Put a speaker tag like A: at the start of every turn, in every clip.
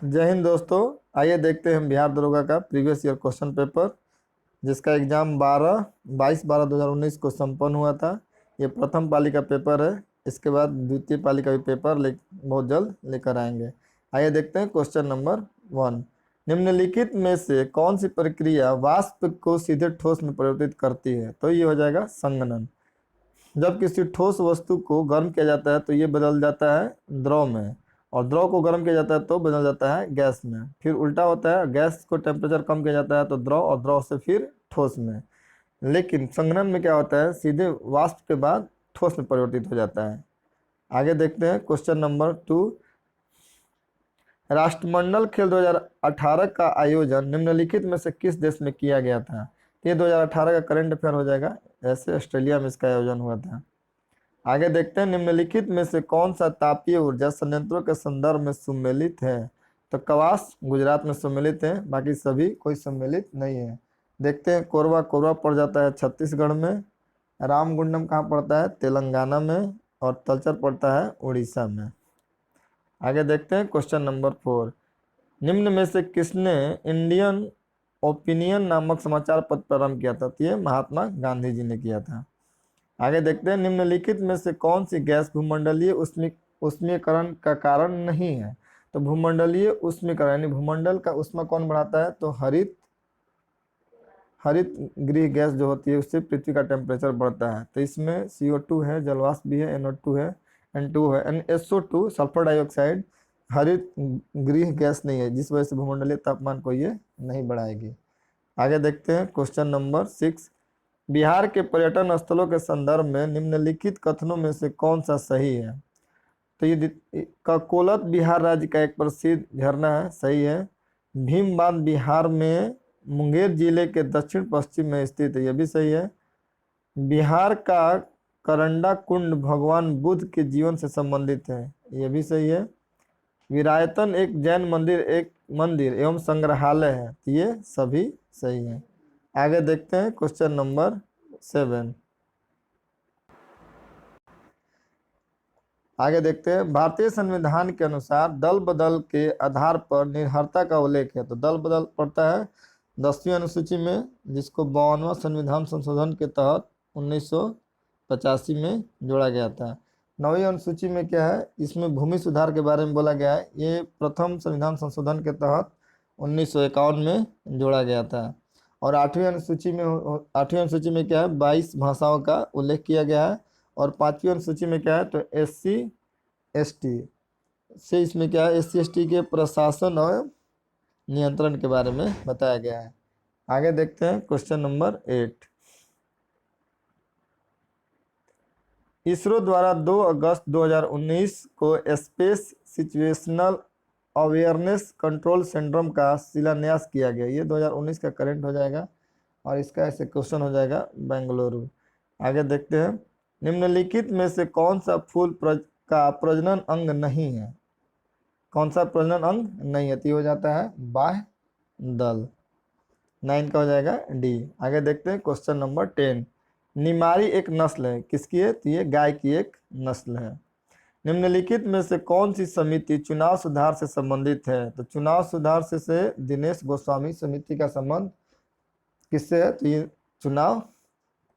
A: जय हिंद दोस्तों। आइए देखते हैं हम बिहार दरोगा का प्रीवियस ईयर क्वेश्चन पेपर, जिसका एग्जाम 22/12/2019 को संपन्न हुआ था। ये प्रथम पाली का पेपर है। इसके बाद द्वितीय पाली का भी पेपर बहुत जल्द लेकर आएंगे। आइए देखते हैं क्वेश्चन नंबर 1। निम्नलिखित में से कौन सी प्रक्रिया वाष्प को सीधे ठोस में परिवर्तित करती है? तो ये हो जाएगा संघनन। जब किसी ठोस वस्तु को गर्म किया जाता है तो ये बदल जाता है द्रव में, और द्रव को गर्म किया जाता है तो बदल जाता है गैस में। फिर उल्टा होता है, गैस को टेम्परेचर कम किया जाता है तो द्रव, और द्रव से फिर ठोस में। लेकिन संघनन में क्या होता है, सीधे वाष्प के बाद ठोस में परिवर्तित हो जाता है। आगे देखते हैं क्वेश्चन नंबर 2। राष्ट्रमंडल खेल 2018 का आयोजन निम्नलिखित में से किस देश में किया गया था? ये 2018 का करंट अफेयर हो जाएगा। ऐसे ऑस्ट्रेलिया में इसका आयोजन हुआ था। आगे देखते हैं निम्नलिखित में से कौन सा तापीय ऊर्जा संयंत्रों के संदर्भ में सम्मिलित है? तो कवास गुजरात में सम्मिलित है, बाकी सभी कोई सम्मिलित नहीं है। देखते हैं कोरबा कोरबा पड़ जाता है छत्तीसगढ़ में, रामगुंडम कहाँ पड़ता है? तेलंगाना में, और तलचर पड़ता है उड़ीसा में। आगे देखते हैं क्वेश्चन नंबर 4। निम्न में से किसने इंडियन ओपिनियन नामक समाचार पत्र प्रारंभ किया था? तो ये महात्मा गांधी जी ने किया था। आगे देखते हैं निम्नलिखित में से कौन सी गैस भूमंडलीय उष्मीकरण का कारण नहीं है? तो भूमंडलीय उष्मीकरण यानी भूमंडल का उष्मा कौन बढ़ाता है? तो हरित हरित गृह गैस जो होती है, उससे पृथ्वी का टेम्परेचर बढ़ता है। तो इसमें CO2 है, जलवाष्प भी है, NO2 है, N2 है, SO2 सल्फर डाइऑक्साइड हरित गृह गैस नहीं है, जिस वजह से भूमंडलीय तापमान को ये नहीं बढ़ाएगी। आगे देखते हैं क्वेश्चन नंबर 6। बिहार के पर्यटन स्थलों के संदर्भ में निम्नलिखित कथनों में से कौन सा सही है? तो ये ककोलत बिहार राज्य का एक प्रसिद्ध झरना है, सही है। भीम बांध बिहार में मुंगेर जिले के दक्षिण पश्चिम में स्थित है, यह भी सही है। बिहार का करंडा कुंड भगवान बुद्ध के जीवन से संबंधित है, यह भी सही है। विरायतन एक जैन मंदिर एवं संग्रहालय है, तो ये सभी सही है। आगे देखते हैं क्वेश्चन नंबर 7। आगे देखते हैं भारतीय संविधान के अनुसार दल बदल के आधार पर निर्भरता का उल्लेख है। तो दल बदल पड़ता है 10वीं अनुसूची में, जिसको 52वां संविधान संशोधन के तहत 1985 में जोड़ा गया था। 9वीं अनुसूची में क्या है, इसमें भूमि सुधार के बारे में बोला गया है। ये प्रथम संविधान संशोधन के तहत 1951 में जोड़ा गया था। और 8वीं अनुसूची में क्या है, 22 भाषाओं का उल्लेख किया गया है। और 5वीं अनुसूची में क्या है, तो SC ST से इसमें क्या है, SC ST के प्रशासन और नियंत्रण के बारे में बताया गया है। आगे देखते हैं क्वेश्चन नंबर 8। इसरो द्वारा 2 अगस्त 2019 को space situational awareness control syndrome का शिलान्यास किया गया। ये 2019 का करंट हो जाएगा, और इसका ऐसे क्वेश्चन हो जाएगा बेंगलुरु। आगे देखते हैं निम्नलिखित में से कौन सा फूल का प्रजनन अंग नहीं है? कौन सा प्रजनन अंग नहीं है? तो ये हो जाता है बाह्य दल। 9 का हो जाएगा D। आगे देखते हैं क्वेश्चन नंबर 10। निमारी एक नस्ल है, किसकी है? तो ये गाय की एक नस्ल है। निम्नलिखित में से कौन सी समिति चुनाव सुधार से संबंधित है? तो चुनाव सुधार से दिनेश गोस्वामी समिति का संबंध किससे है? तो ये चुनाव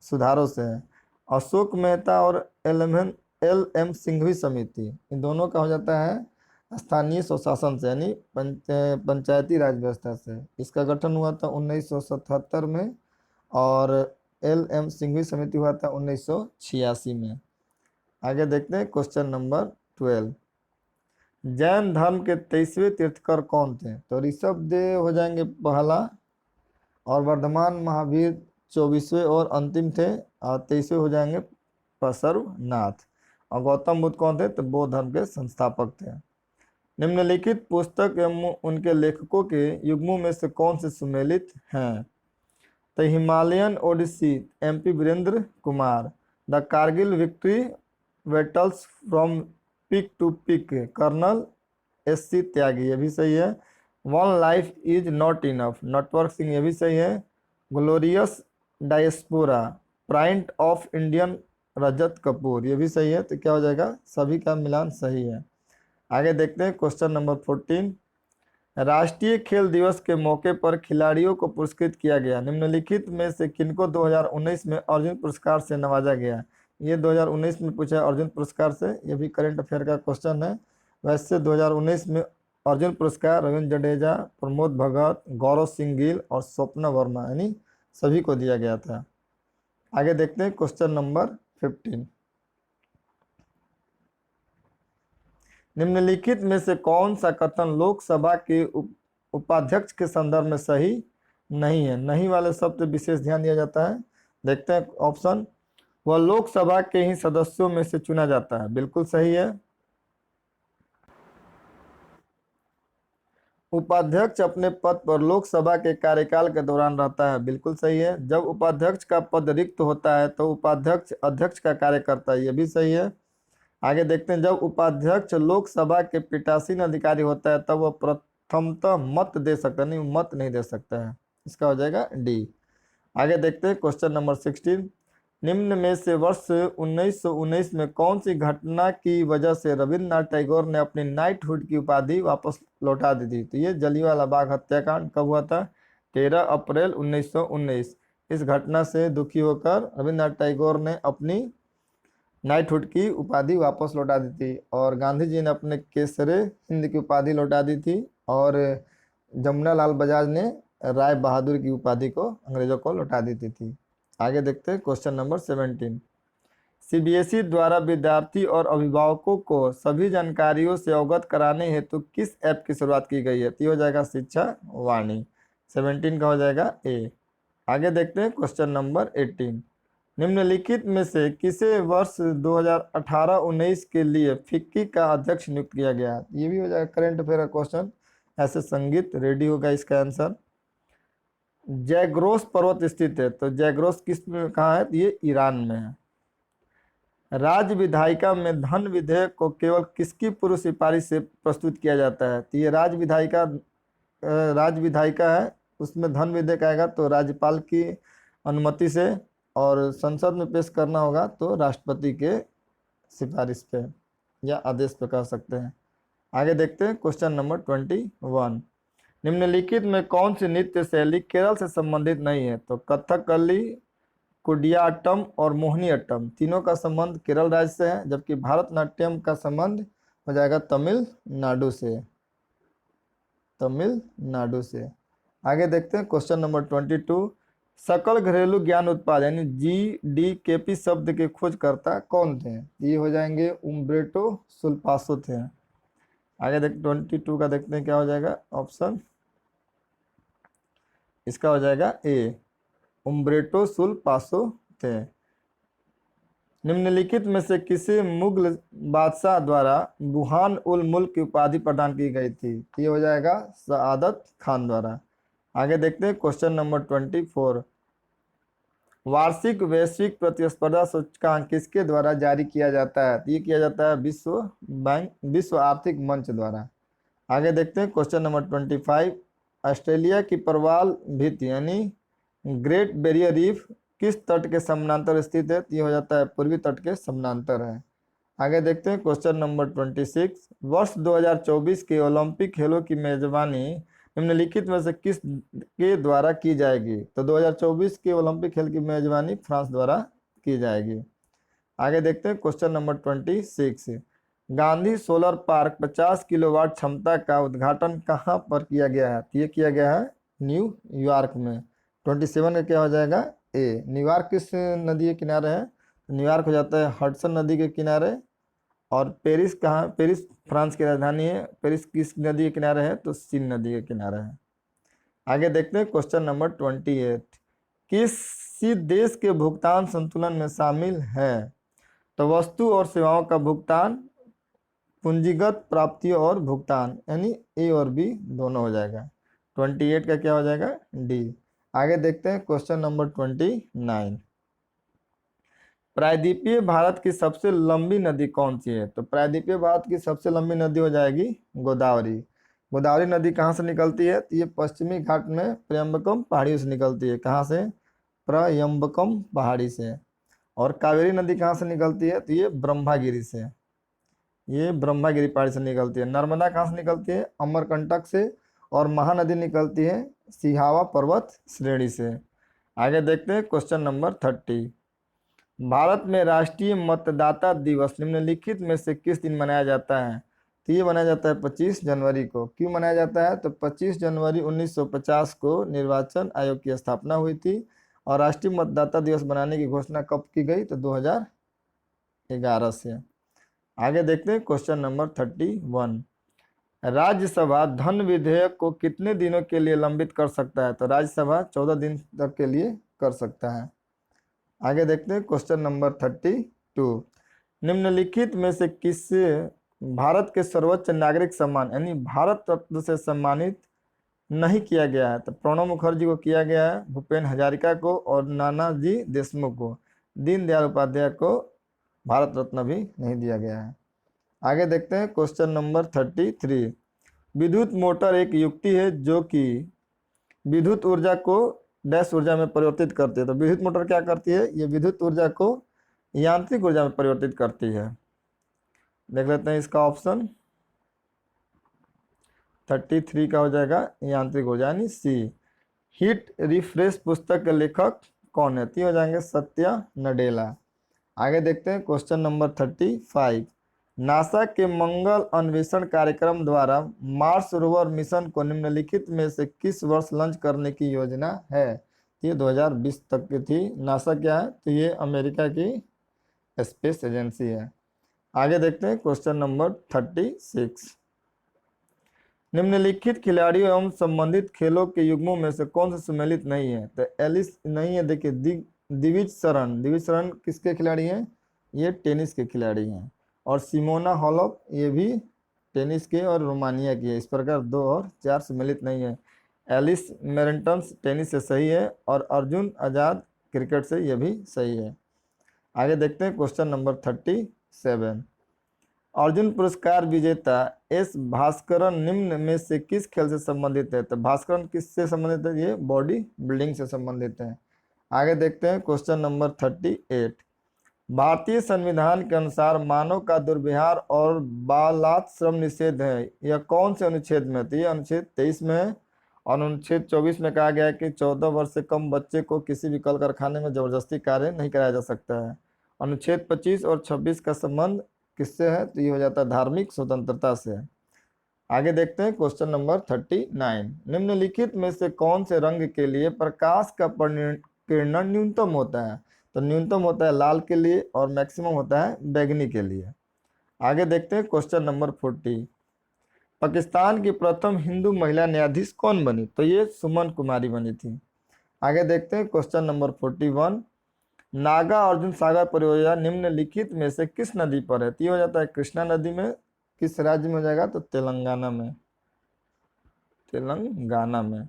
A: सुधारों से है। अशोक मेहता और LM सिंघवी समिति, इन दोनों का हो जाता है स्थानीय स्वशासन से, यानी पंचायती राज व्यवस्था से। इसका गठन हुआ था 1977 में, और LM सिंघवी समिति हुआ था 1986 में। आगे देखते हैं क्वेश्चन नंबर 12। जैन धर्म के 23वें तीर्थकर कौन थे? तो ऋषभ देव हो जाएंगे पहला, और वर्धमान महावीर 24वें और अंतिम थे, और 23वें हो जाएंगे पसर्वनाथ। और गौतम बुद्ध कौन थे? तो बौद्ध धर्म के संस्थापक थे। निम्नलिखित पुस्तक एवं उनके लेखकों के युग्मों में से कौन से सम्मिलित हैं? तो Himalayan odyssey MP Virendra Kumar, the Kargil victory battles from peak to peak colonel SC Tyagi, ये भी सही है। One life is not enough Natwar Singh, ये भी सही है। Glorious diaspora print of Indian Rajat Kapoor, ये भी सही है। तो क्या हो जाएगा, सभी का मिलान सही है। आगे देखते हैं क्वेश्चन नंबर 14। राष्ट्रीय खेल दिवस के मौके पर खिलाड़ियों को पुरस्कृत किया गया। निम्नलिखित में से किनको 2019 में अर्जुन पुरस्कार से नवाजा गया। ये 2019 में पूछा है अर्जुन पुरस्कार से, ये भी करंट अफेयर का क्वेश्चन है। वैसे 2019 में अर्जुन पुरस्कार रविंद्र जडेजा, प्रमोद भगत, गौरव सिंह गिल और स्वप्ना वर्मा यानी सभी को दिया गया था। आगे देखते हैं क्वेश्चन नंबर 15। निम्नलिखित में से कौन सा कथन लोकसभा के उपाध्यक्ष के संदर्भ में सही नहीं है। नहीं वाले शब्द विशेष ध्यान दिया जाता है। देखते हैं ऑप्शन, वह लोकसभा के ही सदस्यों में से चुना जाता है, बिल्कुल सही है। उपाध्यक्ष अपने पद पर लोकसभा के कार्यकाल के दौरान रहता है, बिल्कुल सही है। जब उपाध्यक्ष का पद रिक्त होता है तो उपाध्यक्ष अध्यक्ष का कार्य करता है, यह भी सही है। आगे देखते हैं, जब उपाध्यक्ष लोकसभा के पीठासीन अधिकारी होता है तब वह प्रथमतः मत दे सकता है, नहीं मत नहीं दे सकता है, इसका हो जाएगा डी। आगे देखते हैं क्वेश्चन नंबर 16। निम्न में से वर्ष 1919 में कौन सी घटना की वजह से रविन्द्रनाथ टैगोर ने अपनी नाइटहुड की उपाधि वापस लौटा दी थी। तो ये जलियांवाला बाग हत्याकांड कब हुआ था? 13 अप्रैल 1919। इस घटना से दुखी होकर रविन्द्रनाथ टैगोर ने अपनी नाइटहुड की उपाधि वापस लौटा दी थी और गांधी जी ने अपने केसरे हिंद की उपाधि लौटा दी थी और जमुनालाल बजाज ने राय बहादुर की उपाधि को अंग्रेजों को लौटा दी थी। आगे देखते हैं क्वेश्चन नंबर 17। सीबीएसई द्वारा विद्यार्थी और अभिभावकों को सभी जानकारियों से अवगत कराने हेतु किस ऐप की शुरुआत की गई है? तो हो जाएगा शिक्षा वाणी। 17 का हो जाएगा ए। आगे देखते हैं क्वेश्चन नंबर 18। निम्नलिखित में से किसे वर्ष 2018-19 के लिए फिक्की का अध्यक्ष नियुक्त किया गया? ये भी हो जाएगा करंट अफेयर का क्वेश्चन। ऐसे संगीत रेडी होगा इसका आंसर। जैग्रोस पर्वत स्थित है, तो जैग्रोस किस में कहाँ है? ये ईरान में है। राज्य विधायिका में धन विधेयक को केवल किसकी पूर्व सिफारिश से प्रस्तुत किया जाता है? तो ये राज्य विधायिका है, उसमें धन विधेयक आएगा तो राज्यपाल की अनुमति से, और संसद में पेश करना होगा तो राष्ट्रपति के सिफारिश पे या आदेश पे कह सकते हैं। आगे देखते हैं क्वेश्चन नंबर 21। निम्नलिखित में कौन सी नृत्य शैली केरल से संबंधित नहीं है? तो कथकली, कुडियाट्टम और मोहिनीअट्टम तीनों का संबंध केरल राज्य से है, जबकि भारतनाट्यम का संबंध हो जाएगा तमिलनाडु से। आगे देखते हैं क्वेश्चन नंबर 22। सकल घरेलू ज्ञान उत्पाद यानी GDKP शब्द के खोजकर्ता कौन थे? ये हो जाएंगे उम्ब्रेटो सुल्पासो थे। आगे देख 22 का देखते हैं क्या हो जाएगा ऑप्शन, इसका हो जाएगा ए, उम्ब्रेटो सुल्पासो थे। निम्नलिखित में से किसी मुगल बादशाह द्वारा बुरहान उल मुल्क की उपाधि प्रदान की गई थी? ये हो जाएगा सआदत खान द्वारा। आगे देखते हैं क्वेश्चन नंबर 24। वार्षिक वैश्विक प्रतिस्पर्धा सूचकांक किसके द्वारा जारी किया जाता है? ये किया जाता है विश्व आर्थिक मंच द्वारा। आगे देखते हैं क्वेश्चन नंबर 25। ऑस्ट्रेलिया की प्रवाल भित्ति यानी ग्रेट बैरियर रीफ किस तट के समानांतर स्थित है? ये हो जाता है पूर्वी तट के समानांतर है। आगे देखते हैं क्वेश्चन नंबर 26। वर्ष 2024 के ओलंपिक खेलों की मेजबानी निम्नलिखित में से किस के द्वारा की जाएगी? तो 2024 के ओलंपिक खेल की मेजबानी फ्रांस द्वारा की जाएगी। आगे देखते हैं question number 26। Gandhi solar park 50 kilowatt क्षमता का उद्घाटन कहाँ पर किया गया है? ये किया गया है न्यूयॉर्क में। 27 का क्या हो जाएगा ए। न्यूयॉर्क किस नदी के किनारे है? न्यूयॉर्क हो जाता है हडसन नदी के किनारे। और पेरिस कहाँ? पेरिस फ्रांस की राजधानी है। पेरिस किस नदी के किनारे है? तो सीन नदी के किनारे है। आगे देखते हैं क्वेश्चन नंबर 28। किसी देश के भुगतान संतुलन में शामिल है? तो वस्तु और सेवाओं का भुगतान, पूंजीगत प्राप्तियों और भुगतान यानी ए और बी दोनों हो जाएगा। 28 का क्या हो जाएगा डी। आगे देखते हैं क्वेश्चन नंबर 29। प्रायद्वीपीय भारत की सबसे लंबी नदी कौन सी है? तो प्रायद्वीपीय भारत की सबसे लंबी नदी हो जाएगी गोदावरी। गोदावरी नदी कहाँ से निकलती है? तो ये पश्चिमी घाट में त्र्यंबकम पहाड़ी से निकलती है। कहाँ से? त्र्यंबकम पहाड़ी से। और कावेरी नदी कहाँ से निकलती है? तो ये ब्रह्मागिरी से, ये ब्रह्मागिरी पहाड़ी से निकलती है। नर्मदा कहाँ से निकलती है? अमरकंटक से। और महानदी निकलती है सिहावा पर्वत श्रेणी से। आगे देखते हैं क्वेश्चन नंबर 30। भारत में राष्ट्रीय मतदाता दिवस निम्नलिखित में से किस दिन मनाया जाता है? तो ये मनाया जाता है 25 जनवरी को। क्यों मनाया जाता है? तो 25 जनवरी 1950 को निर्वाचन आयोग की स्थापना हुई थी और राष्ट्रीय मतदाता दिवस बनाने की घोषणा कब की गई? तो 2011 से। आगे देखते हैं क्वेश्चन नंबर 31। राज्यसभा धन विधेयक को कितने दिनों के लिए लंबित कर सकता है? तो राज्यसभा 14 दिन तक के लिए कर सकता है। आगे देखते हैं क्वेश्चन नंबर 32। निम्नलिखित में से किससे भारत के सर्वोच्च नागरिक सम्मान यानी भारत रत्न से सम्मानित नहीं किया गया है? तो प्रणब मुखर्जी को किया गया है, भूपेन हजारिका को और नानाजी देशमुख को। दीनदयाल उपाध्याय को भारत रत्न भी नहीं दिया गया है। आगे देखते हैं क्वेश्चन नंबर 33। विद्युत मोटर एक युक्ति है जो कि विद्युत ऊर्जा को डैश ऊर्जा में परिवर्तित करती है। तो विद्युत मोटर क्या करती है? ये विद्युत ऊर्जा को यांत्रिक ऊर्जा में परिवर्तित करती है। देख लेते हैं इसका ऑप्शन 33 का हो जाएगा यांत्रिक ऊर्जा यानी सी। हीट रिफ्रेश पुस्तक के लेखक कौन है? तो हो जाएंगे सत्या नडेला। आगे देखते हैं क्वेश्चन नंबर 35। नासा के मंगल अन्वेषण कार्यक्रम द्वारा मार्स रोवर मिशन को निम्नलिखित में से किस वर्ष लॉन्च करने की योजना है? ये 2020 तक की थी। नासा क्या है? तो ये अमेरिका की स्पेस एजेंसी है। आगे देखते हैं क्वेश्चन नंबर 36। निम्नलिखित खिलाड़ियों एवं संबंधित खेलों के युग्मों में से कौन सा सम्मिलित नहीं है? तो एलिस नहीं है। देखिए दिविज शरण किसके खिलाड़ी हैं? ये टेनिस के खिलाड़ी हैं। और सिमोना हालेप ये भी टेनिस के और रोमानिया की है। इस प्रकार 2 और 4 सम्मिलित नहीं है। एलिस मेरेंटन्स टेनिस से सही है और अर्जुन आजाद क्रिकेट से ये भी सही है। आगे देखते हैं क्वेश्चन नंबर 37। अर्जुन पुरस्कार विजेता एस भास्करन निम्न में से किस खेल से संबंधित है? तो भास्करन किससे संबंधित है? ये बॉडी बिल्डिंग से संबंधित है। आगे देखते हैं क्वेश्चन नंबर 38। भारतीय संविधान के अनुसार मानव का दुर्व्यवहार और बालात श्रम निषेध है। यह कौन से अनुच्छेद में? तो ये अनुच्छेद 23 में है। और अनुच्छेद 24 में कहा गया है कि 14 वर्ष से कम बच्चे को किसी भी कल कारखाने में जबरदस्ती कार्य नहीं कराया जा सकता है। अनुच्छेद 25 और 26 का संबंध किससे है? तो ये हो जाता है धार्मिक स्वतंत्रता से। आगे देखते हैं क्वेश्चन नंबर 39। निम्नलिखित में से कौन से रंग के लिए प्रकाश का किरण न्यूनतम होता है? तो न्यूनतम होता है लाल के लिए और मैक्सिमम होता है बैगनी के लिए। आगे देखते हैं क्वेश्चन नंबर 40। पाकिस्तान की प्रथम हिंदू महिला न्यायाधीश कौन बनी? तो ये सुमन कुमारी बनी थी। आगे देखते हैं क्वेश्चन नंबर 41। नागा अर्जुन सागर परियोजना निम्नलिखित में से किस नदी पर है? तो ये हो जाता है कृष्णा नदी में। किस राज्य में हो जाएगा? तो तेलंगाना में।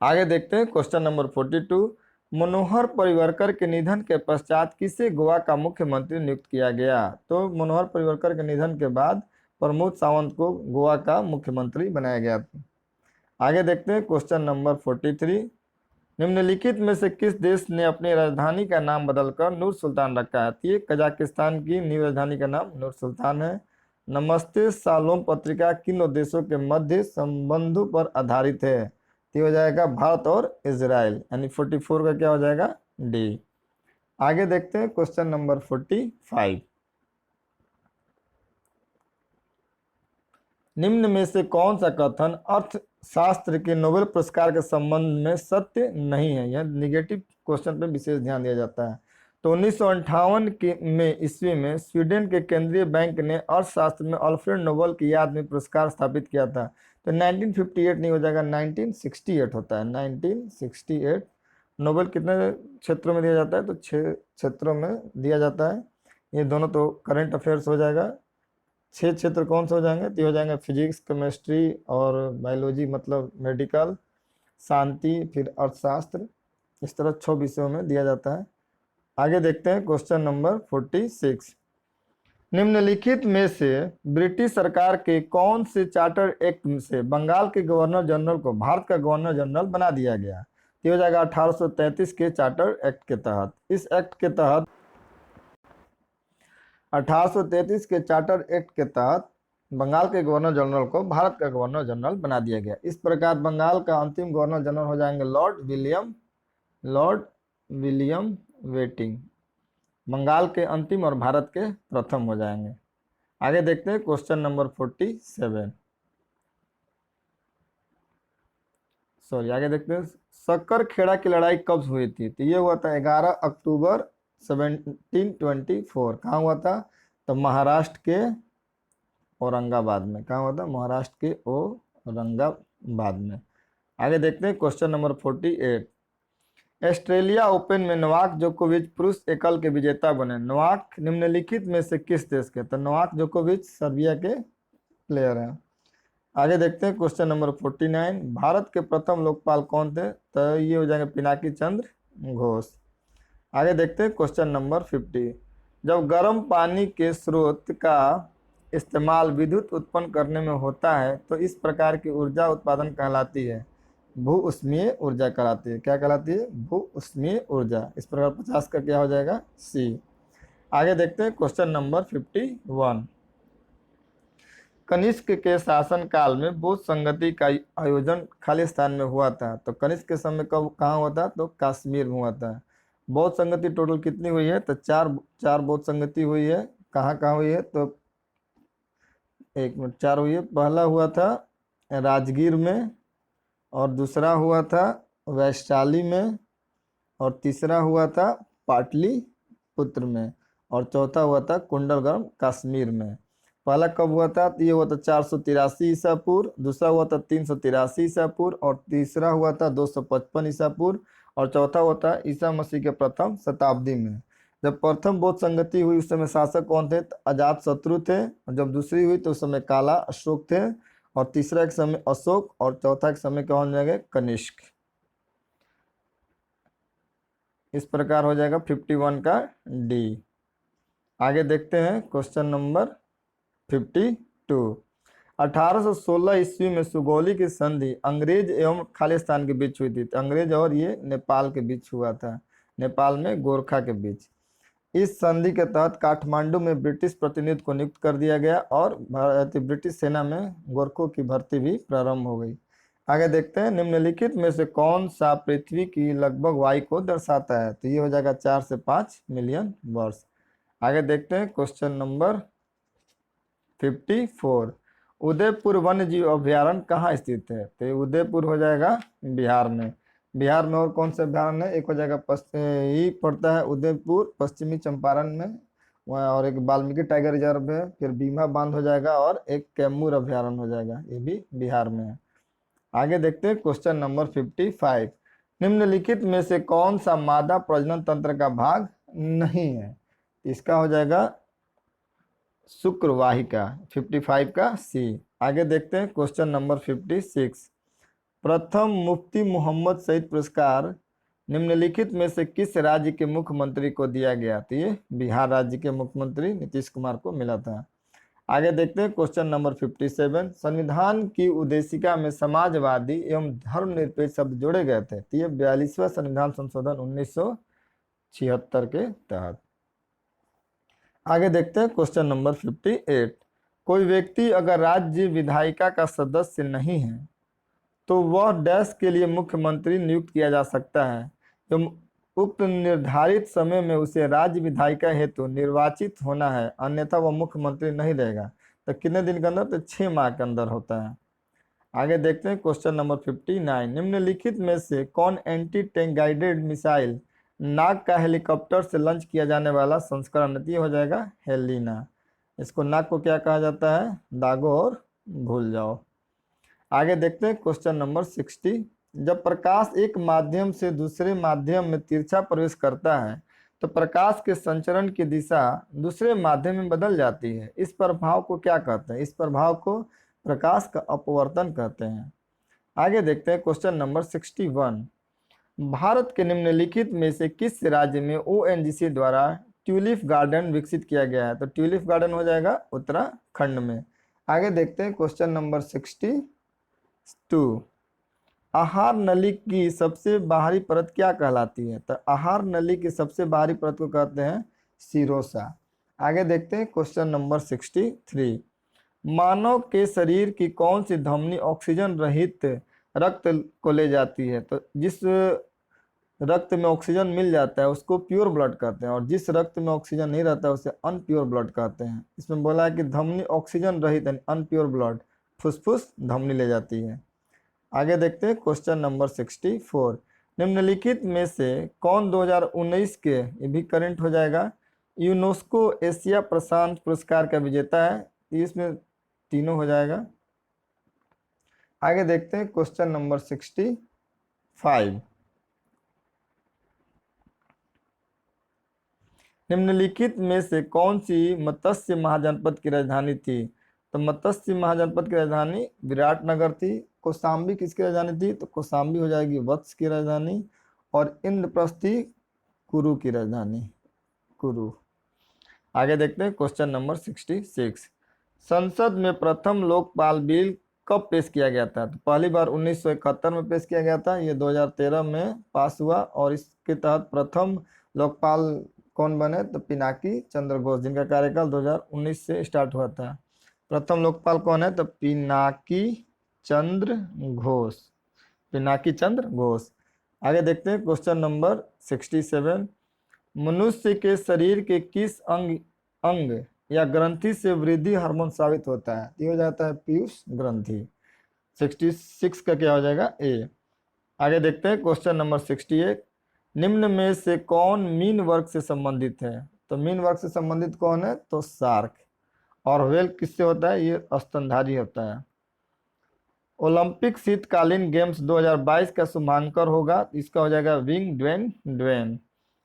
A: आगे देखते हैं क्वेश्चन नंबर 42। मनोहर परिवरकर के निधन के पश्चात किसे गोवा का मुख्यमंत्री नियुक्त किया गया? तो मनोहर परिवरकर के निधन के बाद प्रमोद सावंत को गोवा का मुख्यमंत्री बनाया गया था। आगे देखते हैं क्वेश्चन नंबर 43। निम्नलिखित में से किस देश ने अपनी राजधानी का नाम बदलकर नूर सुल्तान रखा है? तो ये कजाकिस्तान की नई राजधानी का नाम नूर सुल्तान है। नमस्ते शालोम पत्रिका किन देशों के मध्य संबंधों पर आधारित है? तो हो जाएगा भारत और इजराइल यानी 44 का क्या हो जाएगा? डी। आगे देखते हैं क्वेश्चन नंबर 45। निम्न में से कौन सा कथन अर्थशास्त्र के नोबेल पुरस्कार के संबंध में सत्य नहीं है? यह निगेटिव क्वेश्चन पर विशेष ध्यान दिया जाता है। तो 1958 में ईस्वी में स्वीडन के केंद्रीय बैंक ने अर्थशास्त्र में अल्फ्रेड नोबेल की याद में पुरस्कार स्थापित किया था। तो 1958 नहीं हो जाएगा, 1968 होता है। 1968 नोबेल कितने क्षेत्रों में दिया जाता है? तो 6 क्षेत्रों में दिया जाता है। ये दोनों तो करंट अफेयर्स हो जाएगा। 6 क्षेत्र कौन से हो जाएंगे? तो हो जाएंगे फिजिक्स, केमिस्ट्री और बायोलॉजी मतलब मेडिकल, शांति, फिर अर्थशास्त्र। इस तरह 6 विषयों में दिया जाता है। आगे देखते हैं क्वेश्चन नंबर 46। निम्नलिखित में से ब्रिटिश सरकार के कौन से चार्टर एक्ट से बंगाल के गवर्नर जनरल को भारत का गवर्नर जनरल बना दिया गया? तो हो जाएगा 1833 के चार्टर एक्ट के तहत। इस एक्ट के तहत 1833 के चार्टर एक्ट के तहत बंगाल के गवर्नर जनरल को भारत का गवर्नर जनरल बना दिया गया। इस प्रकार बंगाल का अंतिम गवर्नर जनरल हो जाएंगे लॉर्ड विलियम वेटिंग, बंगाल के अंतिम और भारत के प्रथम हो जाएंगे। आगे देखते हैं क्वेश्चन नंबर 47, सॉरी आगे देखते हैं सक्करखेड़ा की लड़ाई कब हुई थी? तो ये हुआ था 11 अक्टूबर 1724। कहाँ हुआ था? तो महाराष्ट्र के औरंगाबाद में। कहाँ हुआ था? महाराष्ट्र के औरंगाबाद में। आगे देखते हैं क्वेश्चन नंबर 48, ऑस्ट्रेलिया ओपन में नोवाक जोकोविच पुरुष एकल के विजेता बने। नोवाक निम्नलिखित में से किस देश के? तो नोवाक जोकोविच सर्बिया के प्लेयर हैं। आगे देखते हैं क्वेश्चन नंबर 49, भारत के प्रथम लोकपाल कौन थे? तो ये हो जाएंगे पिनाकी चंद्र घोष। आगे देखते हैं क्वेश्चन नंबर 50, जब गर्म पानी के स्रोत का इस्तेमाल विद्युत उत्पन्न करने में होता है तो इस प्रकार की ऊर्जा उत्पादन कहलाती है भू-ऊष्मीय ऊर्जा कहलाती है। क्या कहलाती है? भू-ऊष्मीय ऊर्जा। इस प्रकार 50 का क्या हो जाएगा? सी। आगे देखते हैं क्वेश्चन नंबर 51, कनिष्क के शासन काल में बौद्ध संगति का आयोजन खालिस्तान में हुआ था। तो कनिष्क के समय कब कहाँ हुआ था? तो कश्मीर में हुआ था। बौद्ध संगति टोटल कितनी हुई है? तो चार बौद्ध संगति हुई है। कहाँ कहाँ हुई है? तो एक मिनट, चार हुई है। पहला हुआ था राजगीर में, और दूसरा हुआ था वैशाली में, और तीसरा हुआ था पाटलिपुत्र में, और चौथा हुआ था कुंडलगढ़ कश्मीर में। पहला कब हुआ था? तो ये हुआ था 483 ईसा पूर्व, दूसरा हुआ था 383 ईसा पूर्व, और तीसरा हुआ था 255 ईसा पूर्व, और चौथा हुआ था ईसा मसीह के प्रथम शताब्दी में। जब प्रथम बौद्ध संगति हुई उस समय शासक कौन थे? तो अजात शत्रु थे। और जब दूसरी हुई तो उस समय काला अशोक थे, और तीसरा एक समय अशोक, और चौथा एक समय क्या हो जाएगा? कनिष्क। इस प्रकार हो जाएगा 51 का डी। आगे देखते हैं क्वेश्चन नंबर 52, 1816 ईस्वी में सुगौली की संधि अंग्रेज एवं खालिस्तान के बीच हुई थी। तो अंग्रेज और ये नेपाल के बीच हुआ था, नेपाल में गोरखा के बीच। इस संधि के तहत काठमांडू में ब्रिटिश प्रतिनिधि को नियुक्त कर दिया गया, और ब्रिटिश सेना में गोरखों की भर्ती भी प्रारंभ हो गई। आगे देखते हैं निम्नलिखित में से कौन सा पृथ्वी की लगभग वायु को दर्शाता है? तो ये हो जाएगा 4 से 5 मिलियन वर्ष। आगे देखते हैं क्वेश्चन नंबर 54, उदयपुर वन्य जीव अभ्यारण्य कहाँ स्थित है? तो उदयपुर हो जाएगा बिहार में। बिहार में और कौन सा अभ्यारण्य है? एक हो जाएगा ही पड़ता है उदयपुर पश्चिमी चंपारण में, और एक वाल्मीकि टाइगर रिजर्व है, फिर बीमा बांध हो जाएगा, और एक कैमूर अभ्यारण्य हो जाएगा, ये भी बिहार में है। आगे देखते हैं क्वेश्चन नंबर 55, निम्नलिखित में से कौन सा मादा प्रजनन तंत्र का भाग नहीं है? इसका हो जाएगा शुक्रवाहिका। 55 का सी। आगे देखते हैं क्वेश्चन नंबर 56, प्रथम मुफ्ती मोहम्मद सईद पुरस्कार निम्नलिखित में से किस राज्य के मुख्यमंत्री को दिया गया? तो ये बिहार राज्य के मुख्यमंत्री नीतीश कुमार को मिला था। आगे देखते हैं क्वेश्चन नंबर 57, संविधान की उद्देशिका में समाजवादी एवं धर्मनिरपेक्ष शब्द जोड़े गए थे। तो ये 42वां संविधान संशोधन 1976 के तहत। आगे देखते हैं क्वेश्चन नंबर 58, कोई व्यक्ति अगर राज्य विधायिका का सदस्य नहीं है तो वह डैश के लिए मुख्यमंत्री नियुक्त किया जा सकता है एवं उक्त निर्धारित समय में उसे राज्य विधायिका हेतु निर्वाचित होना है, अन्यथा वह मुख्यमंत्री नहीं रहेगा। तो कितने दिन के अंदर? तो 6 माह के अंदर होता है। आगे देखते हैं क्वेश्चन नंबर 59, निम्नलिखित में से कौन एंटी टैंक गाइडेड मिसाइल नाग का हेलीकॉप्टर से लॉन्च किया जाने वाला संस्करण? ये हो जाएगा हेलिना। इसको नाग को क्या कहा जाता है? दागो और भूल जाओ। आगे देखते हैं क्वेश्चन नंबर 60, जब प्रकाश एक माध्यम से दूसरे माध्यम में तिरछा प्रवेश करता है तो प्रकाश के संचरण की दिशा दूसरे माध्यम में बदल जाती है। इस प्रभाव को क्या कहते हैं? इस प्रभाव को प्रकाश का अपवर्तन कहते हैं। आगे देखते हैं क्वेश्चन नंबर 61, भारत के निम्नलिखित में से किस राज्य में ONGC द्वारा ट्यूलिप गार्डन विकसित किया गया है? तो ट्यूलिप गार्डन हो जाएगा उत्तराखंड में। आगे देखते हैं क्वेश्चन नंबर 62, आहार नली की सबसे बाहरी परत क्या कहलाती है? तो आहार नली की सबसे बाहरी परत को कहते हैं सिरोसा। आगे देखते हैं क्वेश्चन नंबर 63, मानव के शरीर की कौन सी धमनी ऑक्सीजन रहित रक्त को ले जाती है? तो जिस रक्त में ऑक्सीजन मिल जाता है उसको प्योर ब्लड कहते हैं, और जिस रक्त में ऑक्सीजन नहीं रहता है उसे अनप्योर ब्लड कहते हैं। इसमें बोला है कि धमनी ऑक्सीजन रहित अनप्योर ब्लड फुसफुस धमनी ले जाती है। आगे देखते हैं क्वेश्चन नंबर 64। निम्नलिखित में से कौन 2019 के, ये भी करंट हो जाएगा, यूनेस्को एशिया प्रशांत पुरस्कार का विजेता है? इसमें तीनों हो जाएगा। आगे देखते हैं क्वेश्चन नंबर 65। निम्नलिखित में से कौन सी मत्स्य महाजनपद की राजधानी थी? तो मत्स्य महाजनपद की राजधानी विराटनगर थी। कौशाम्बी किसकी राजधानी थी? तो कौशाम्बी हो जाएगी वत्स की राजधानी, और इंद्रप्रस्थी कुरु की राजधानी, कुरु। आगे देखते हैं क्वेश्चन नंबर 66। संसद में प्रथम लोकपाल बिल कब पेश किया गया था? तो पहली बार 1971 में पेश किया गया था, ये 2013 में पास हुआ, और इसके तहत प्रथम लोकपाल कौन बने? तो पिनाकी चंद्र घोष, जिनका कार्यकाल 2019 से स्टार्ट हुआ था। प्रथम लोकपाल कौन है? तो पिनाकी चंद्र घोष, पिनाकी चंद्र घोष। आगे देखते हैं क्वेश्चन नंबर 67। मनुष्य के शरीर के किस अंग या ग्रंथि से वृद्धि हार्मोन स्रावित होता है? ये हो जाता है पीयूष ग्रंथि। 66 का क्या हो जाएगा? ए। आगे देखते हैं क्वेश्चन नंबर 68। निम्न में से कौन मीन वर्ग से संबंधित है? तो मीन वर्ग से संबंधित कौन है? तो शार्क। और व्हेल किससे होता है? ये स्तनधारी होता है। ओलंपिक शीतकालीन गेम्स 2022 का शुभांकर होगा, इसका हो जाएगा विंग ड्वेन।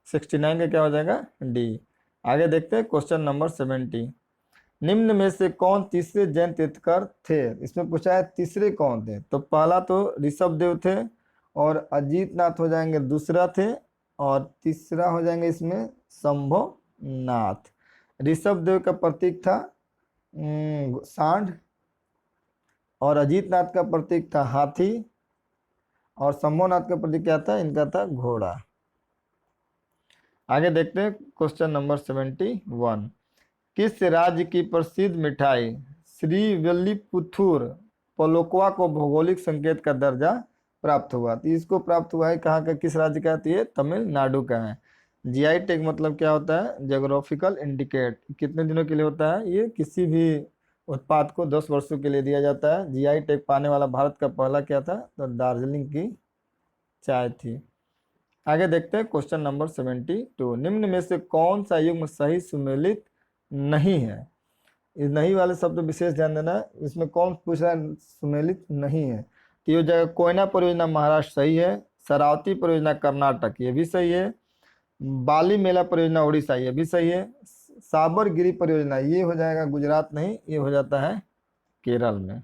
A: 69 का क्या हो जाएगा? डी। आगे देखते हैं क्वेश्चन नंबर 70। निम्न में से कौन तीसरे जैन तीर्थकर थे? इसमें पूछा है तीसरे कौन थे। तो पहला तो ऋषभ देव थे, और अजीत नाथ हो जाएंगे दूसरा थे, और तीसरा हो जाएंगे इसमें शंभो नाथ। ऋषभ देव का प्रतीक था सांड, और अजीत नाथ का प्रतीक था हाथी, और शंभोनाथ का प्रतीक क्या था? इनका था घोड़ा। आगे देखते हैं क्वेश्चन नंबर 71। किस राज्य की प्रसिद्ध मिठाई श्रीविल्लिपुथुर पोलोकवा को भौगोलिक संकेत का दर्जा प्राप्त हुआ? तो इसको प्राप्त हुआ है कहाँ का, किस राज्य का? तो ये तमिलनाडु का है। जीआई टैग मतलब क्या होता है? Geographical indicate. कितने दिनों के लिए होता है? ये किसी भी उत्पाद को 10 वर्षों के लिए दिया जाता है। जीआई टैग पाने वाला भारत का पहला क्या था? तो दार्जिलिंग की चाय थी। आगे देखते हैं क्वेश्चन नंबर 72। निम्न में से कौन सा युग्म सही सुमेलित नहीं है? इस नहीं वाले शब्द विशेष ध्यान देना है। इसमें कौन पूछ रहा है सुमेलित नहीं है? तो ये जगह कोयना परियोजना महाराष्ट्र सही है, शरावती परियोजना कर्नाटक ये भी सही है, बाली मेला परियोजना उड़ीसा ये भी सही है, साबरगिरी परियोजना ये हो जाएगा गुजरात नहीं, ये हो जाता है केरल में।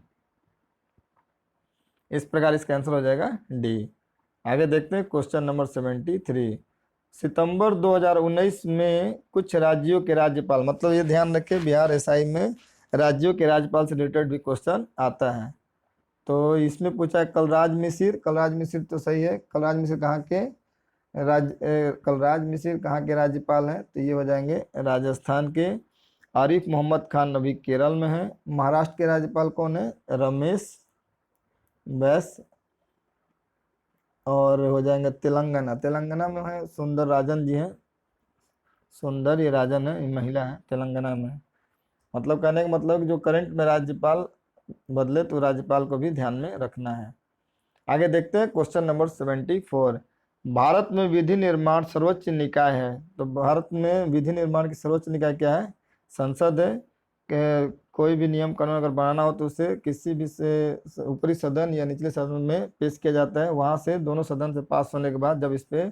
A: इस प्रकार इसका आंसर हो जाएगा डी। आगे देखते हैं क्वेश्चन नंबर 73। सितंबर 2019 में कुछ राज्यों के राज्यपाल, मतलब ये ध्यान रखें बिहार एसआई में राज्यों के राज्यपाल से रिलेटेड भी क्वेश्चन आता है। तो इसमें पूछा है कलराज मिसिर। कलराज मिसिर तो सही है। कलराज मिसिर कहाँ के कलराज मिसिर कहाँ के राज्यपाल हैं? तो ये हो जाएंगे राजस्थान के। आरिफ मोहम्मद खान अभी केरल में है। महाराष्ट्र के राज्यपाल कौन है? रमेश बैस। और हो जाएंगे तेलंगाना। तेलंगाना में है सुंदर राजन जी हैं। सुंदर ये राजन है, ये महिला है तेलंगाना में। मतलब कहने का मतलब जो करंट में राज्यपाल बदले तो राज्यपाल को भी ध्यान में रखना है। आगे देखते हैं क्वेश्चन नंबर 74। भारत में विधि निर्माण सर्वोच्च निकाय है। तो भारत में विधि निर्माण की सर्वोच्च निकाय क्या है? संसद है। कोई भी नियम कानून अगर बनाना हो तो उसे किसी भी से ऊपरी सदन या निचले सदन में पेश किया जाता है, वहां से दोनों सदन से पास होने के बाद जब इस पे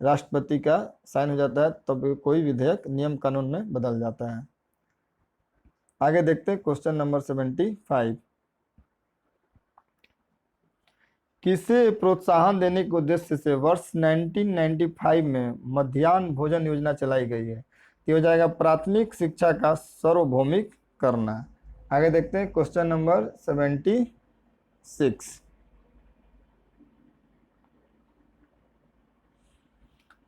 A: राष्ट्रपति का साइन हो जाता है तब कोई विधेयक नियम कानून में बदल जाता है। आगे देखते हैं क्वेश्चन नंबर 75। किसे प्रोत्साहन देने के उद्देश्य से वर्ष 1995 में मध्याह्न भोजन योजना चलाई गई है? ये हो जाएगा प्राथमिक शिक्षा का सार्वभौमिक करना। आगे देखते हैं क्वेश्चन नंबर 76।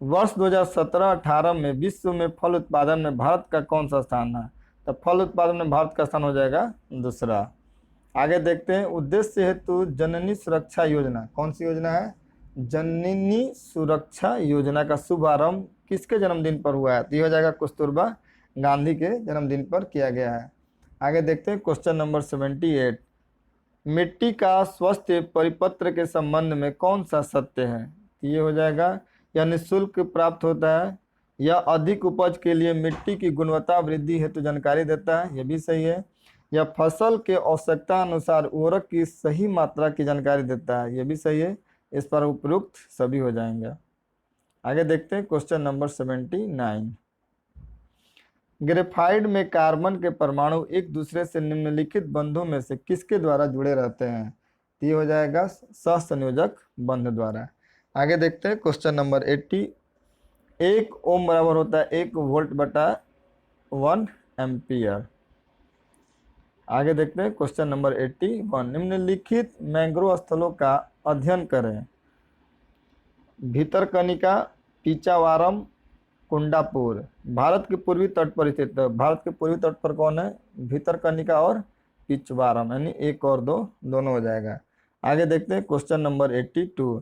A: वर्ष 2017-18 में विश्व में फल उत्पादन में भारत का कौन सा स्थान है? तो फल उत्पादन में भारत का स्थान हो जाएगा दूसरा। आगे देखते हैं, उद्देश्य हेतु जननी सुरक्षा योजना, कौन सी योजना है? जननी सुरक्षा योजना का शुभारंभ किसके जन्मदिन पर हुआ है? तो ये हो जाएगा कस्तूरबा गांधी के जन्मदिन पर किया गया है। आगे देखते हैं क्वेश्चन नंबर 78, मिट्टी का स्वस्थ परिपत्र के संबंध में कौन सा सत्य है? तो ये हो जाएगा, यह निःशुल्क प्राप्त होता है, यह अधिक उपज के लिए मिट्टी की गुणवत्ता वृद्धि हेतु जानकारी देता है, यह भी सही है, यह फसल के आवश्यकता अनुसार उर्वरक की सही मात्रा की जानकारी देता है, यह भी सही है। इस पर उपयुक्त सभी हो जाएंगे। आगे देखते हैं क्वेश्चन नंबर 79, ग्रेफाइट में कार्बन के परमाणु एक दूसरे से निम्नलिखित बंधों में से किसके द्वारा जुड़े रहते हैं? तो ये हो जाएगा सहसंयोजक बंध द्वारा। आगे देखते हैं क्वेश्चन नंबर 80, 1 ओम बराबर होता है 1 वोल्ट बटा 1 एम्पियर। आगे देखते हैं क्वेश्चन नंबर 81, निम्नलिखित मैंग्रोव स्थलों का अध्ययन करें। भितरकनिका, पीचावारम, कुंडापुर। भारत के पूर्वी तट पर स्थित है। भारत के पूर्वी तट पर कौन है? भितरकनिका और पिचवारम, यानी 1 और 2 दोनों हो जाएगा। आगे देखते हैं क्वेश्चन नंबर 82,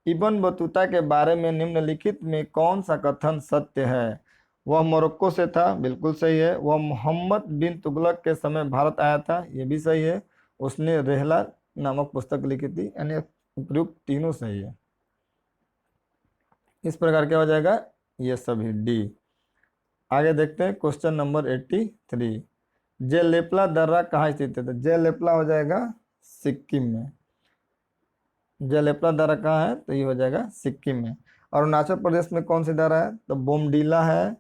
A: इब्न बतूता के बारे में निम्नलिखित में कौन सा कथन सत्य है? वह मोरक्को से था, बिल्कुल सही है। वह मोहम्मद बिन तुगलक के समय भारत आया था, ये भी सही है। उसने रेहला नामक पुस्तक लिखी थी, यानी उपयुक्त तीनों सही है। इस प्रकार क्या हो जाएगा? ये सभी डी। आगे देखते हैं क्वेश्चन नंबर 83, जेलेपला दर्रा कहाँ स्थित है? तो जेलेपला हो जाएगा सिक्किम में। जेलेपला दर्रा कहाँ है? तो ये हो जाएगा सिक्किम में। अरुणाचल प्रदेश में कौन सी दर्रा है? तो बोमडीला है,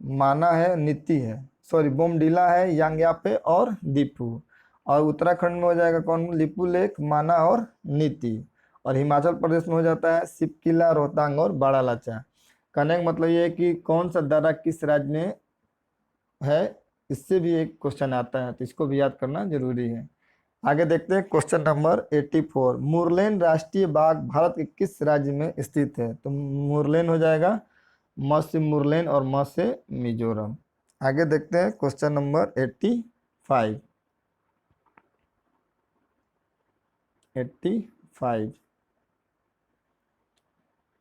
A: माना है, नीति है, सॉरी बोमडीला है, यांग्यापे और दीपू। और उत्तराखंड में हो जाएगा कौन? लिपू लेक, माना और नीति। और हिमाचल प्रदेश में हो जाता है सिपकिला, रोहतांग और बाड़ालाचा। कहने का मतलब ये है कि कौन सा दर्रा किस राज्य में है, इससे भी एक क्वेश्चन आता है, तो इसको भी याद करना जरूरी है। आगे देखते हैं क्वेश्चन नंबर 84, मुरलेन राष्ट्रीय बाग भारत के किस राज्य में स्थित है? तो मुरलेन हो जाएगा म से मुरलेन और म से मिजोरम। आगे देखते हैं क्वेश्चन नंबर 85,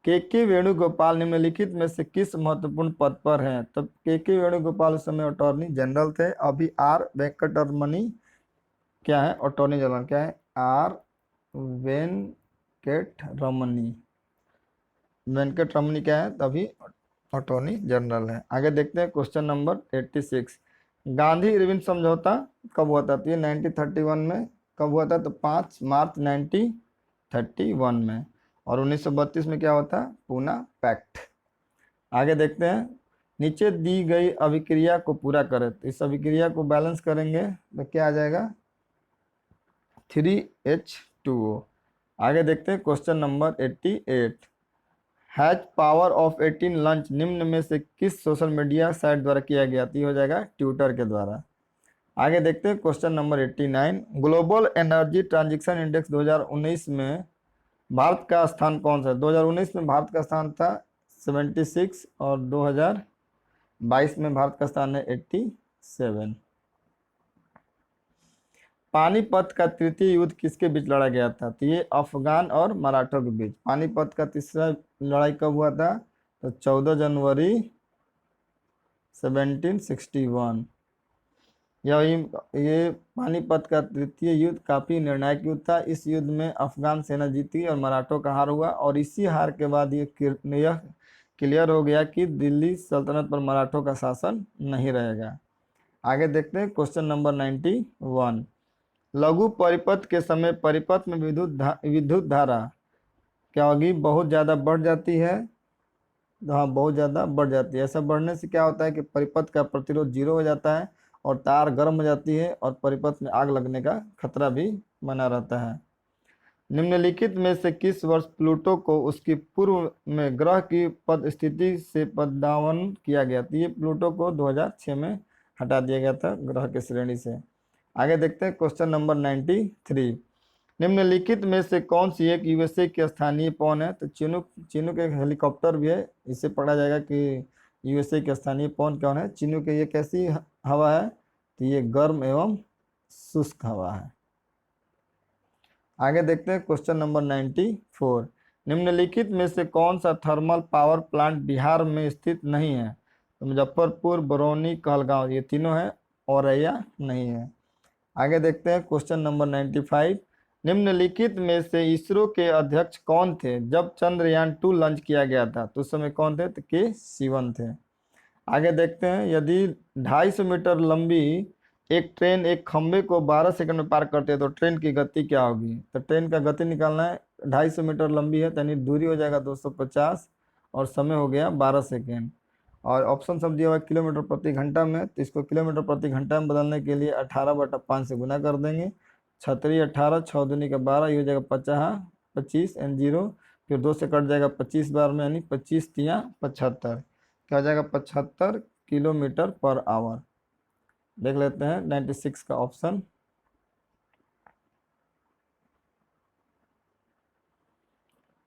A: के वेणुगोपाल निम्नलिखित में से किस महत्वपूर्ण पद पर हैं? तब के वेणुगोपाल उस समय अटॉर्नी जनरल थे। अभी आर वेंकटरमणि क्या है? Attorney general. क्या है? आर वेंकटरमणि। वेंकटरमणि क्या है? तभी अटॉर्नी जनरल है। आगे देखते हैं क्वेश्चन नंबर 86, गांधी इरविन समझौता कब हुआ था? तो ये 1931 में। कब हुआ था? तो 5 मार्च 1931 में। और 1932 में क्या होता? पूना पैक्ट। आगे देखते हैं, नीचे दी गई अभिक्रिया को पूरा करें। तो इस अभिक्रिया को बैलेंस करेंगे तो क्या आ जाएगा? 3H2O। आगे देखते हैं question number 88, has power of 18 launch निम्न में से किस सोशल मीडिया साइट द्वारा किया गया? तो ये हो जाएगा ट्विटर के द्वारा। आगे देखते हैं question number 89, global energy transition index 2019 में भारत का स्थान कौन सा है? 2019 में भारत का स्थान था 76 और 2022 में भारत का स्थान है 87। पानीपत का तृतीय युद्ध किसके बीच लड़ा गया था? तो ये अफगान और मराठों के बीच। पानीपत का तीसरा लड़ाई कब हुआ था? तो 14 जनवरी 1761। ये पानीपत का तृतीय युद्ध काफी निर्णायक युद्ध था। इस युद्ध में अफगान सेना जीती और मराठों का हार हुआ, और इसी हार के बाद यह क्लियर हो गया कि दिल्ली सल्तनत पर मराठों का शासन नहीं रहेगा। आगे देखते हैं क्वेश्चन नंबर 91, लघु परिपथ के समय परिपथ में विद्युत धारा क्या होगी? बहुत ज़्यादा बढ़ जाती है। हाँ, बहुत ज़्यादा बढ़ जाती है। ऐसा बढ़ने से क्या होता है कि परिपथ का प्रतिरोध 0 हो जाता है और तार गर्म हो जाती है और परिपथ में आग लगने का खतरा भी बना रहता है। निम्नलिखित में से किस वर्ष प्लूटो को उसकी पूर्व में ग्रह की पद स्थिति से पदावन किया गया? तो ये प्लूटो को 2006 में हटा दिया गया था ग्रह की श्रेणी से। आगे देखते हैं क्वेश्चन नंबर 93, निम्नलिखित में से कौन सी एक यूएसए की स्थानीय पौन है? तो चिनूक एक हेलीकॉप्टर भी है। इससे पढ़ा जाएगा कि यूएसए के स्थानीय पवन कौन है? चिनूक। ये कैसी हवा है? तो ये गर्म एवं शुष्क हवा है। आगे देखते हैं क्वेश्चन नंबर 94। निम्नलिखित में से कौन सा थर्मल पावर प्लांट बिहार में स्थित नहीं है? तो मुजफ्फरपुर, बरौनी, कहलगांव, ये तीनों है, औरैया नहीं है। आगे देखते हैं क्वेश्चन नंबर 95। निम्नलिखित में से इसरो के अध्यक्ष कौन थे जब चंद्रयान 2 लॉन्च किया गया था? तो उस समय कौन थे? तो के सिवन थे। आगे देखते हैं, यदि 250 मीटर लंबी एक ट्रेन एक खंबे को 12 सेकंड में पार करते हैं तो ट्रेन की गति क्या होगी? तो ट्रेन का गति निकालना है। 250 मीटर लंबी है, यानी दूरी हो जाएगा 250 और समय हो गया 12 सेकेंड। और ऑप्शन सब दिया हुआ है किलोमीटर प्रति घंटा में, तो इसको किलोमीटर प्रति घंटा में बदलने के लिए 18/5 से गुना कर देंगे। 6 18, 6 दूनी का 12, ये हो जाएगा 25 एंड 0, फिर 2 से कट जाएगा 25 बार में, यानी 25 तिया 75, क्या हो जाएगा? 75 किलोमीटर पर आवर। देख लेते हैं 96 का ऑप्शन।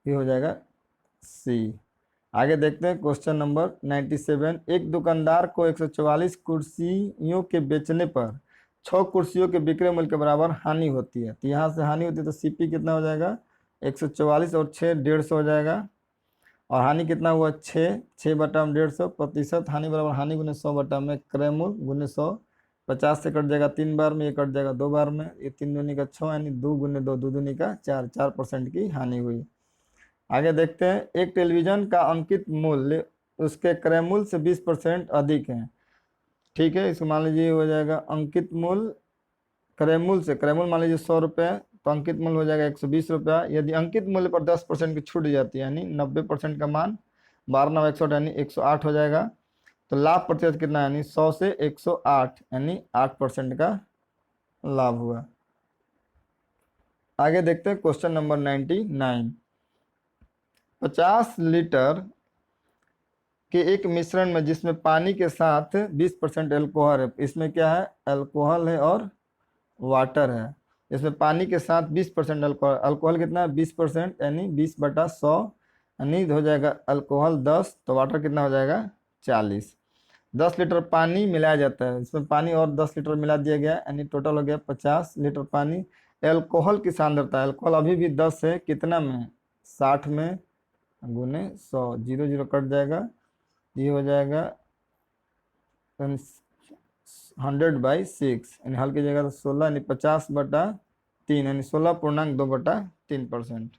A: ये हो जाएगा सी। आगे देखते हैं क्वेश्चन नंबर 97। एक दुकानदार को 144 कुर्सियों के बेचने पर 6 कुर्सियों के विक्रय मूल्य के बराबर हानि होती है। तो यहाँ से हानि होती है तो सीपी कितना हो जाएगा? 144 और 6 150 हो जाएगा। और हानि कितना हुआ? 6/150। प्रतिशत हानि बराबर हानि गुने 100 बटा में क्रय मूल्य गुने 100। 50 से कट जाएगा 3 बार में, ये कट जाएगा 2 बार में, ये 3 दूनी का 6, यानी 2 गुने 2 2 दूनी का 4, 4% की हानि हुई। आगे देखते हैं, एक टेलीविजन का अंकित मूल्य उसके क्रय मूल्य से 20% अधिक है। ठीक है, इसको मान लीजिए हो जाएगा अंकित मूल्य क्रय मूल्य से, क्रय मूल्य मान लीजिए 100 रुपये, तो अंकित मूल्य हो जाएगा 120 रुपया। यदि अंकित मूल्य पर 10% की छूट जाती है, यानी 90% का मान 12×9 = 160, यानी 108 हो जाएगा। तो लाभ प्रतिशत कितना है? यानी 100 से 108, यानी 8% का लाभ हुआ। आगे देखते हैं क्वेश्चन नंबर 99। 50 लीटर के एक मिश्रण में जिसमें पानी के साथ 20% अल्कोहल है, इसमें क्या है? अल्कोहल है और वाटर है। इसमें पानी के साथ 20% अल्कोहल, अल्कोहल कितना है? 20%, यानी 20/100, यानी हो जाएगा अल्कोहल 10, तो वाटर कितना हो जाएगा? 40। 10 लीटर पानी मिलाया जाता है, इसमें पानी और 10 लीटर मिला दिया गया, यानी टोटल हो गया 50 लीटर पानी। अल्कोहल की सांद्रता, अल्कोहल अभी भी 10 है, कितना में? 60 में गुने 100, 0 0 कट जाएगा, ये हो जाएगा 100/6, यानी हल की जगह तो 16, यानी 50/3, यानी 16.2/3%।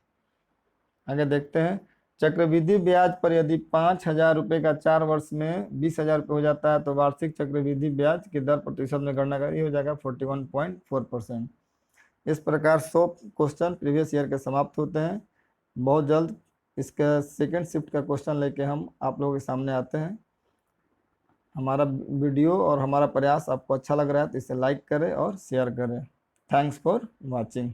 A: आगे देखते हैं, चक्रवृद्धि ब्याज पर यदि 5,000 रुपये का 4 वर्ष में 20,000 रुपये हो जाता है तो वार्षिक चक्रवृद्धि ब्याज की दर प्रतिशत में गणना करिए, हो जाएगा 41.4%। इस प्रकार 100 क्वेश्चन प्रीवियस ईयर के समाप्त होते हैं। बहुत जल्द इसका सेकेंड शिफ्ट का क्वेश्चन लेके हम आप लोगों के सामने आते हैं। हमारा वीडियो और हमारा प्रयास आपको अच्छा लग रहा है तो इसे लाइक करें और शेयर करें। Thanks for watching.